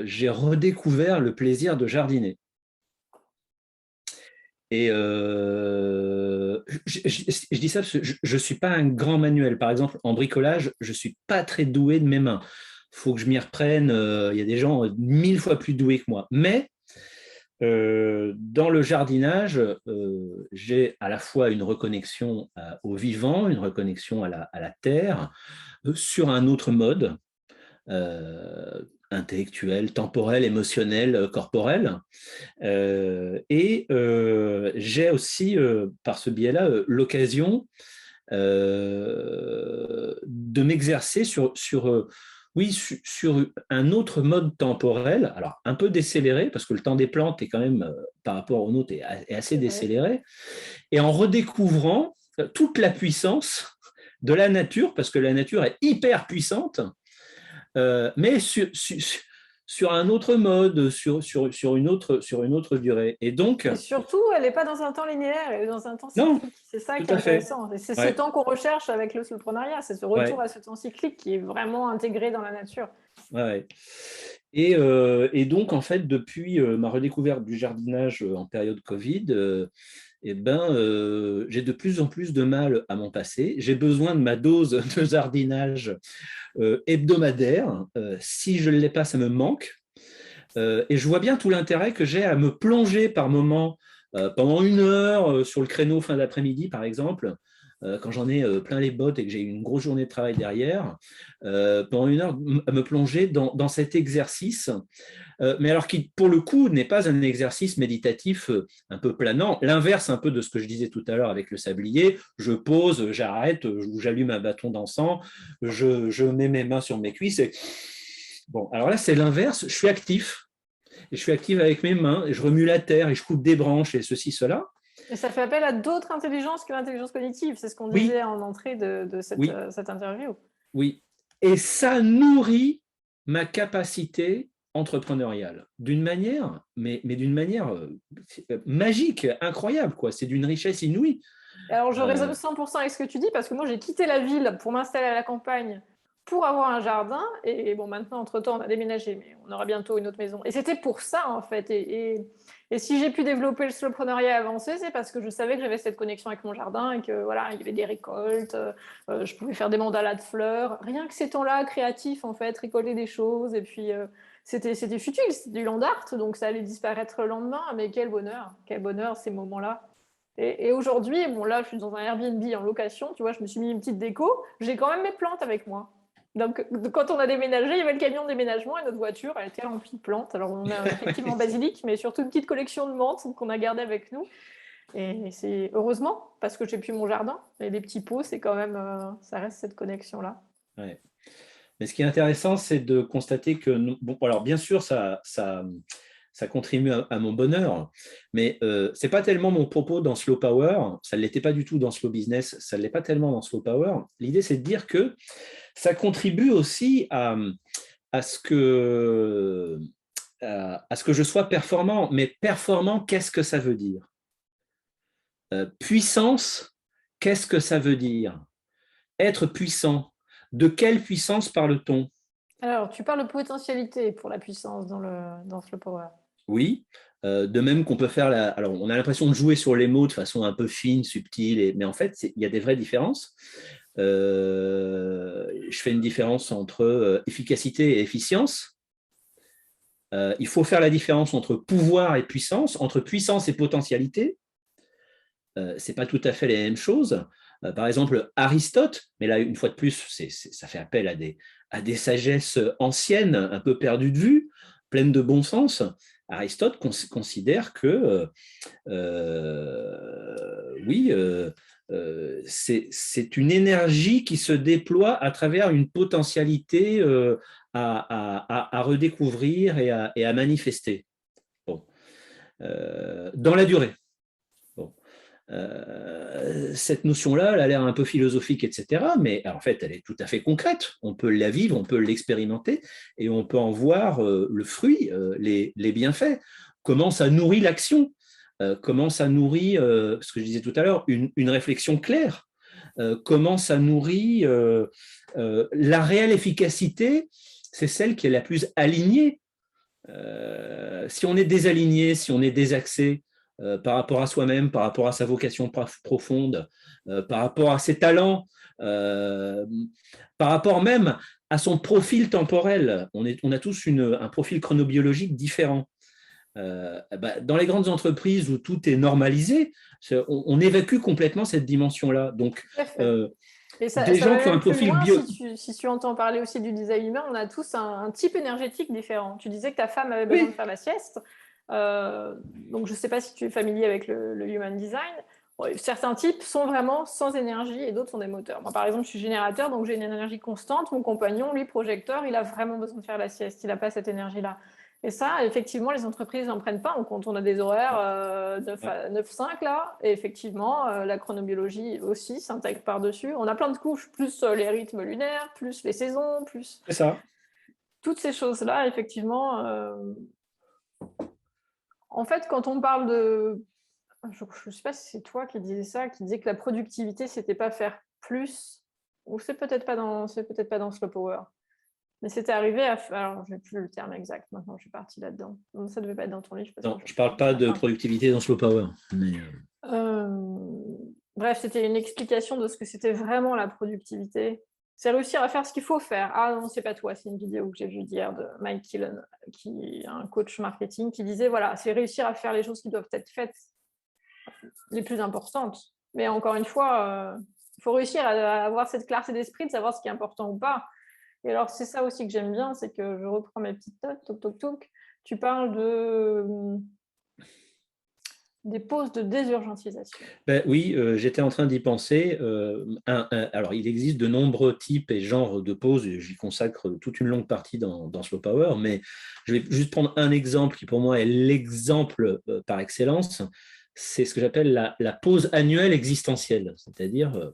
j'ai redécouvert le plaisir de jardiner. Et je dis ça parce que je ne suis pas un grand manuel. Par exemple, en bricolage, je ne suis pas très doué de mes mains. Il faut que je m'y reprenne. Il y a des gens 1000 fois plus doués que moi. Mais dans le jardinage, j'ai à la fois une reconnexion au vivant, une reconnexion à la terre, sur un autre mode, intellectuel, temporel, émotionnel, corporel. Et j'ai aussi, par ce biais-là, l'occasion de m'exercer sur un autre mode temporel, alors un peu décéléré, parce que le temps des plantes est quand même, par rapport au nôtre, est assez décéléré, et en redécouvrant toute la puissance de la nature, parce que la nature est hyper puissante, mais sur un autre mode, sur une autre durée. Et donc... Et surtout, elle n'est pas dans un temps linéaire, elle est dans un temps Non, cyclique. C'est ça tout qui est à fait. intéressant. Et c'est ce Ouais, temps qu'on recherche avec le soloprenariat, c'est ce retour ouais, à ce temps cyclique qui est vraiment intégré dans la nature. ouais. Et donc, en fait, depuis ma redécouverte du jardinage en période Covid, j'ai de plus en plus de mal à m'en passer. J'ai besoin de ma dose de jardinage hebdomadaire. Si je ne l'ai pas, ça me manque. Et je vois bien tout l'intérêt que j'ai à me plonger par moment, pendant 1 heure, sur le créneau fin d'après-midi, par exemple, quand j'en ai plein les bottes et que j'ai une grosse journée de travail derrière, pendant 1 heure, à me plonger dans cet exercice, mais alors qui, pour le coup, n'est pas un exercice méditatif un peu planant, l'inverse un peu de ce que je disais tout à l'heure avec le sablier, je pose, j'arrête, j'allume un bâton d'encens, je mets mes mains sur mes cuisses. Bon, alors là, c'est l'inverse, je suis actif, et je suis actif avec mes mains, et je remue la terre, et je coupe des branches, et ceci, cela. Et ça fait appel à d'autres intelligences que l'intelligence cognitive. C'est ce qu'on Oui, disait en entrée de oui, cette interview. oui. Et ça nourrit ma capacité entrepreneuriale d'une manière, mais d'une manière magique, incroyable, quoi. C'est d'une richesse inouïe. Alors, je Euh, résonne 100% avec ce que tu dis parce que moi, j'ai quitté la ville pour m'installer à la campagne pour avoir un jardin. Et bon, maintenant, entre-temps, on a déménagé, mais on aura bientôt une autre maison. Et c'était pour ça, en fait. Et si j'ai pu développer le slowpreneuriat avancé, c'est parce que je savais que j'avais cette connexion avec mon jardin et que voilà, il y avait des récoltes, je pouvais faire des mandalas de fleurs. Rien que ces temps-là créatifs, en fait, récolter des choses. Et puis, c'était futile, c'était du land art, donc ça allait disparaître le lendemain. Mais quel bonheur ces moments-là. Et aujourd'hui, bon là, je suis dans un Airbnb en location, tu vois, je me suis mis une petite déco, j'ai quand même mes plantes avec moi. Donc, quand on a déménagé, il y avait le camion de déménagement et notre voiture, elle était remplie de plantes. Alors, on a effectivement basilic, mais surtout une petite collection de menthes qu'on a gardée avec nous. Et c'est heureusement, parce que j'ai plus mon jardin. Et les petits pots, c'est quand même, ça reste cette connexion-là. ouais. Mais ce qui est intéressant, c'est de constater que, bon, alors bien sûr, ça contribue à mon bonheur, mais ce n'est pas tellement mon propos dans Slow Power, ça ne l'était pas du tout dans Slow Business, ça ne l'est pas tellement dans Slow Power. L'idée, c'est de dire que ça contribue aussi à ce que, à ce que je sois performant. Mais performant, qu'est-ce que ça veut dire? Puissance, qu'est-ce que ça veut dire? Être puissant, de quelle puissance parle-t-on? Alors, tu parles de potentialité pour la puissance dans Slow Power. Oui, de même qu'on peut faire alors, on a l'impression de jouer sur les mots de façon un peu fine, subtile, mais en fait, il y a des vraies différences. Je fais une différence entre efficacité et efficience. Il faut faire la différence entre pouvoir et puissance, entre puissance et potentialité. Ce n'est pas tout à fait les mêmes choses. Par exemple, Aristote, mais là, une fois de plus, ça fait appel à des sagesses anciennes, un peu perdues de vue, pleines de bon sens. Aristote considère que, oui, c'est une énergie qui se déploie à travers une potentialité à redécouvrir et à manifester. Bon. Dans la durée. Bon. Cette notion-là, elle a l'air un peu philosophique, etc., mais en fait, elle est tout à fait concrète. On peut la vivre, on peut l'expérimenter, et on peut en voir le fruit, les bienfaits. Comment ça nourrit l'action, comment ça nourrit, ce que je disais tout à l'heure, une réflexion claire, comment ça nourrit la réelle efficacité, c'est celle qui est la plus alignée. Si on est désaligné, si on est désaxé par rapport à soi-même, par rapport à sa vocation profonde, par rapport à ses talents, euh, par rapport même à son profil temporel, on a tous un profil chronobiologique différent. Dans les grandes entreprises où tout est normalisé, on évacue complètement cette dimension-là. Donc, Tout à fait. Et des ça va gens qui ont un même plus profil loin, bio... si tu entends parler aussi du design humain, on a tous un type énergétique différent. Tu disais que ta femme avait besoin de Oui, faire la sieste. Donc, je ne sais pas si tu es familier avec le human design. Bon, certains types sont vraiment sans énergie et d'autres sont des moteurs. Moi, par exemple, je suis générateur, donc j'ai une énergie constante. Mon compagnon, lui, projecteur, il a vraiment besoin de faire la sieste. Il n'a pas cette énergie-là. Et ça, effectivement, les entreprises n'en prennent pas en compte. On a des horaires 9-5 là, et effectivement, la chronobiologie aussi s'intègre par-dessus. On a plein de couches, plus les rythmes lunaires, plus les saisons, plus c'est ça. toutes ces choses-là, effectivement. En fait, quand on parle de... Je ne sais pas si c'est toi qui disais ça, qui disait que la productivité, c'était pas faire plus, ou c'est peut-être pas dans Slow Power. Mais c'était arrivé à faire. Alors, je n'ai plus le terme exact maintenant, je suis partie là-dedans. Donc, ça ne devait pas être dans ton livre, je ne suis pas Non, sûre. je ne parle pas de productivité dans Slow Power. Mais, Euh, Bref, c'était une explication de ce que c'était vraiment la productivité. C'est réussir à faire ce qu'il faut faire. Ah non, c'est pas toi, c'est une vidéo que j'ai vue hier de Mike Killen, qui est un coach marketing, qui disait, voilà, c'est réussir à faire les choses qui doivent être faites, les plus importantes. Mais encore une fois, il faut réussir à avoir cette clarté d'esprit, de savoir ce qui est important ou pas. Et alors, c'est ça aussi que j'aime bien, c'est que je reprends mes petites notes, toc, toc, toc. Tu parles des pauses de désurgentisation. Ben oui, j'étais en train d'y penser. Alors, il existe de nombreux types et genres de pauses. J'y consacre toute une longue partie dans Slow Power, mais je vais juste prendre un exemple qui, pour moi, est l'exemple par excellence. C'est ce que j'appelle la pause annuelle existentielle. C'est-à-dire,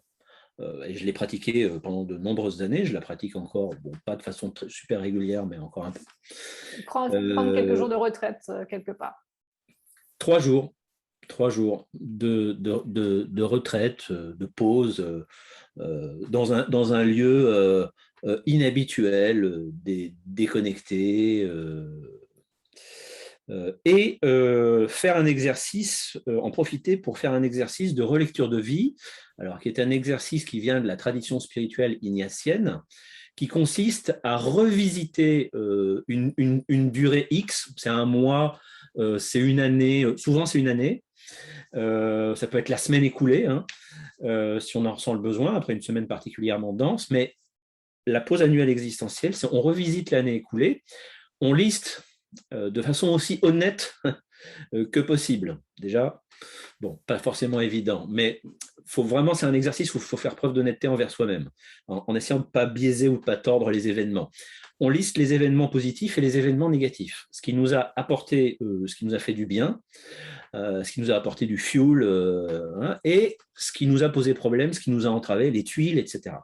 et je l'ai pratiquée pendant de nombreuses années. Je la pratique encore, bon, pas de façon super régulière, mais encore un peu. Prendre quelques jours de retraite quelque part. 3 jours. 3 jours de retraite, de pause dans un lieu inhabituel, déconnecté, et faire un exercice, en profiter pour faire un exercice de relecture de vie, alors qui est un exercice qui vient de la tradition spirituelle ignatienne, qui consiste à revisiter une durée X, c'est un mois, c'est une année, souvent c'est une année. Ça peut être la semaine écoulée, hein, si on en ressent le besoin, après une semaine particulièrement dense, mais la pause annuelle existentielle, c'est on revisite l'année écoulée, on liste de façon aussi honnête que possible. Déjà, bon, pas forcément évident, mais c'est un exercice où il faut faire preuve d'honnêteté envers soi-même, en essayant de ne pas biaiser ou de ne pas tordre les événements. On liste les événements positifs et les événements négatifs, ce qui nous a apporté, ce qui nous a fait du bien, ce qui nous a apporté du fuel, et ce qui nous a posé problème, ce qui nous a entravé, les tuiles, etc.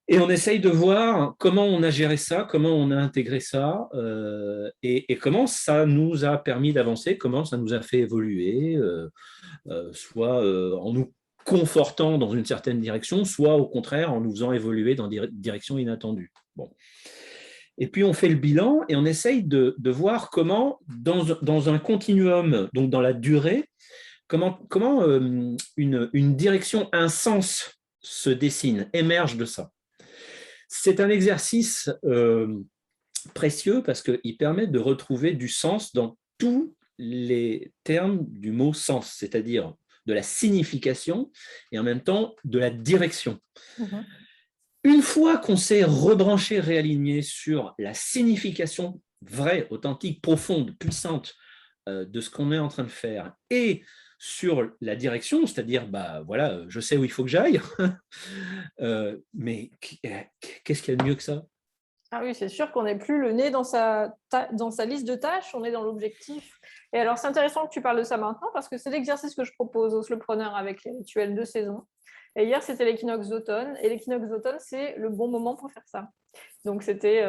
Et on essaye de voir comment on a géré ça, comment on a intégré ça, et comment ça nous a permis d'avancer, comment ça nous a fait évoluer, soit en nous confortant dans une certaine direction, soit au contraire en nous faisant évoluer dans des directions inattendues. Bon. Et puis on fait le bilan et on essaye de voir comment, dans un continuum, donc dans la durée, comment une direction, un sens se dessine, émerge de ça. C'est un exercice précieux parce qu'il permet de retrouver du sens dans tous les termes du mot sens, c'est-à-dire de la signification et en même temps de la direction. Mm-hmm. Une fois qu'on s'est rebranché, réaligné sur la signification vraie, authentique, profonde, puissante de ce qu'on est en train de faire et sur la direction, c'est-à-dire, voilà, je sais où il faut que j'aille, mais qu'est-ce qu'il y a de mieux que ça? Ah oui, c'est sûr qu'on n'est plus le nez dans sa liste de tâches, on est dans l'objectif. Et alors, c'est intéressant que tu parles de ça maintenant parce que c'est l'exercice que je propose aux slowpreneurs avec les rituels de saison. Et hier, c'était l'équinoxe d'automne. Et l'équinoxe d'automne, c'est le bon moment pour faire ça. Donc, c'était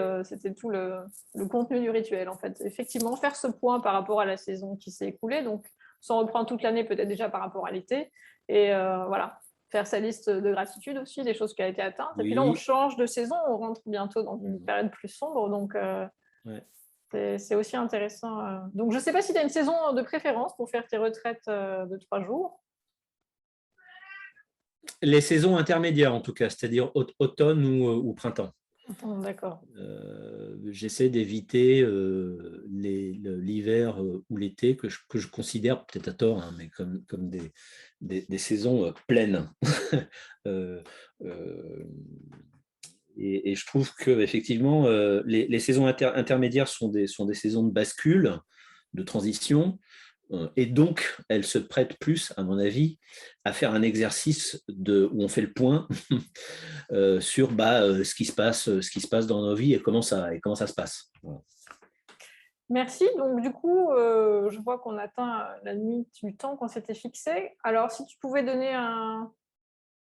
tout le contenu du rituel, en fait. Effectivement, faire ce point par rapport à la saison qui s'est écoulée. Donc, s'en reprend toute l'année, peut-être déjà par rapport à l'été. Et voilà, faire sa liste de gratitude aussi, des choses qui ont été atteintes. Oui. Et puis là, on change de saison. On rentre bientôt dans une période plus sombre. Donc, ouais. C'est aussi intéressant. Donc, je ne sais pas si tu as une saison de préférence pour faire tes retraites de 3 jours. Les saisons intermédiaires, en tout cas, c'est-à-dire automne ou printemps. D'accord. J'essaie d'éviter l'hiver ou l'été que je considère, peut-être à tort, hein, mais comme des saisons pleines. Et je trouve qu'effectivement, les saisons intermédiaires sont des saisons de bascule, de transition. Et donc, elle se prête plus, à mon avis, à faire un exercice où on fait le point sur ce qui se passe dans nos vies et comment ça se passe. Voilà. Merci. Donc, du coup, je vois qu'on atteint la limite du temps qu'on s'était fixé. Alors, si tu pouvais donner un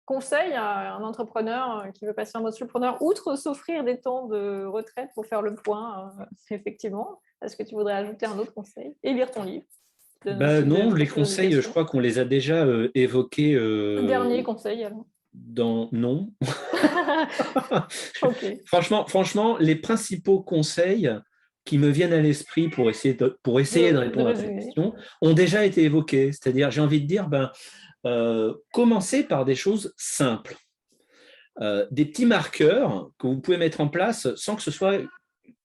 conseil à un entrepreneur qui veut passer en mode solopreneur, outre s'offrir des temps de retraite pour faire le point, effectivement, est-ce que tu voudrais ajouter un autre conseil et lire ton livre? Non, les conseils, je crois qu'on les a déjà évoqués. Dernier conseil, alors. Non. Okay. Franchement, les principaux conseils qui me viennent à l'esprit pour essayer de répondre à ta question ont déjà été évoqués. C'est-à-dire, j'ai envie de dire, commencer par des choses simples. des petits marqueurs que vous pouvez mettre en place sans que ce soit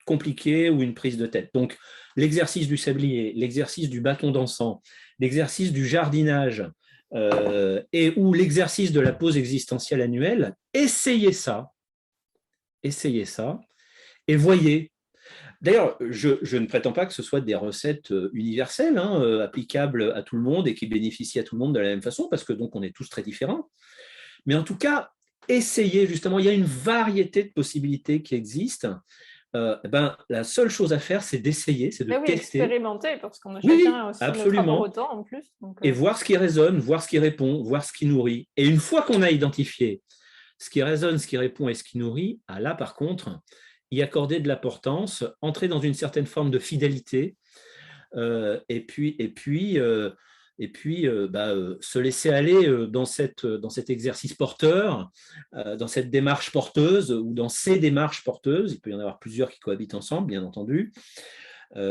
compliqué ou une prise de tête. Donc, l'exercice du sablier, l'exercice du bâton d'encens, l'exercice du jardinage et ou l'exercice de la pause existentielle annuelle, essayez ça et voyez. D'ailleurs, je ne prétends pas que ce soit des recettes universelles, applicables à tout le monde et qui bénéficient à tout le monde de la même façon, parce que donc on est tous très différents. Mais en tout cas, essayez justement, il y a une variété de possibilités qui existent. La seule chose à faire, c'est d'essayer, c'est de Mais oui, tester. expérimenter, parce qu'on a Oui, chacun aussi notre rapport absolument. au temps en plus. Donc, Et voir ce qui résonne, voir ce qui répond, voir ce qui nourrit. Et une fois qu'on a identifié ce qui résonne, ce qui répond et ce qui nourrit, là, par contre, y accorder de l'importance, entrer dans une certaine forme de fidélité, se laisser aller dans cet exercice porteur, dans cette démarche porteuse ou dans ces démarches porteuses. Il peut y en avoir plusieurs qui cohabitent ensemble, bien entendu. Et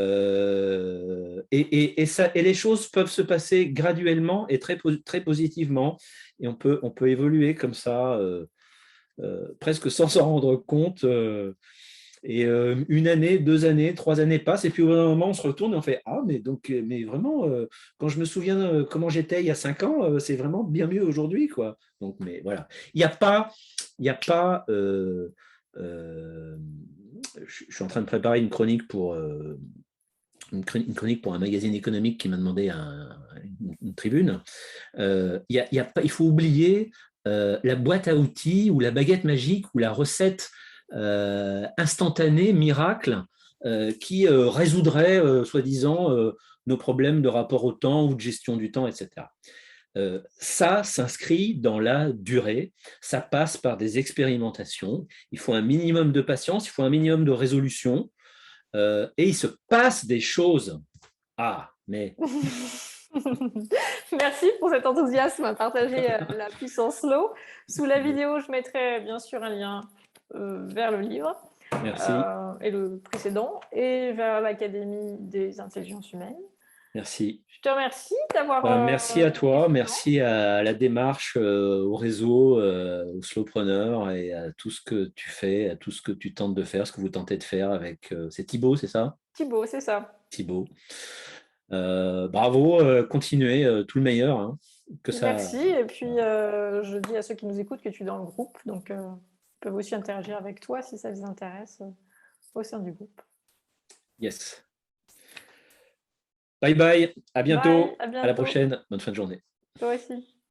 les choses peuvent se passer graduellement et très, très positivement. Et on peut évoluer comme ça, presque sans s'en rendre compte. Et une année, 2 années, 3 années passent, et puis au bout d'un moment, on se retourne et on fait ah, mais vraiment, quand je me souviens comment j'étais il y a 5 ans, c'est vraiment bien mieux aujourd'hui, quoi. Donc, mais voilà, il n'y a pas, je suis en train de préparer une chronique pour une chronique pour un magazine économique qui m'a demandé une tribune. Il faut oublier la boîte à outils ou la baguette magique ou la recette instantanée, miracle, qui résoudrait, soi-disant, nos problèmes de rapport au temps ou de gestion du temps, etc. Ça s'inscrit dans la durée, ça passe par des expérimentations, il faut un minimum de patience, il faut un minimum de résolution, et il se passe des choses. Mais Merci pour cet enthousiasme à partager la puissance slow. Sous la vidéo, je mettrai bien sûr un lien vers le livre merci. et le précédent et vers l'Académie des intelligences humaines. Merci. Je te remercie d'avoir. Merci à toi, merci à la démarche, au réseau, au Slowpreneur et à tout ce que tu fais, à tout ce que tu tentes de faire, ce que vous tentez de faire avec. C'est Thibaut, c'est ça? Thibaut, c'est ça. Thibaut. Bravo, continuez, tout le meilleur. Hein, que ça. Merci. Et puis, je dis à ceux qui nous écoutent que tu es dans le groupe, donc ils peuvent aussi interagir avec toi si ça les intéresse au sein du groupe. Yes. Bye bye, à bientôt, Bye, à à la bientôt. prochaine, bonne fin de journée. Toi aussi.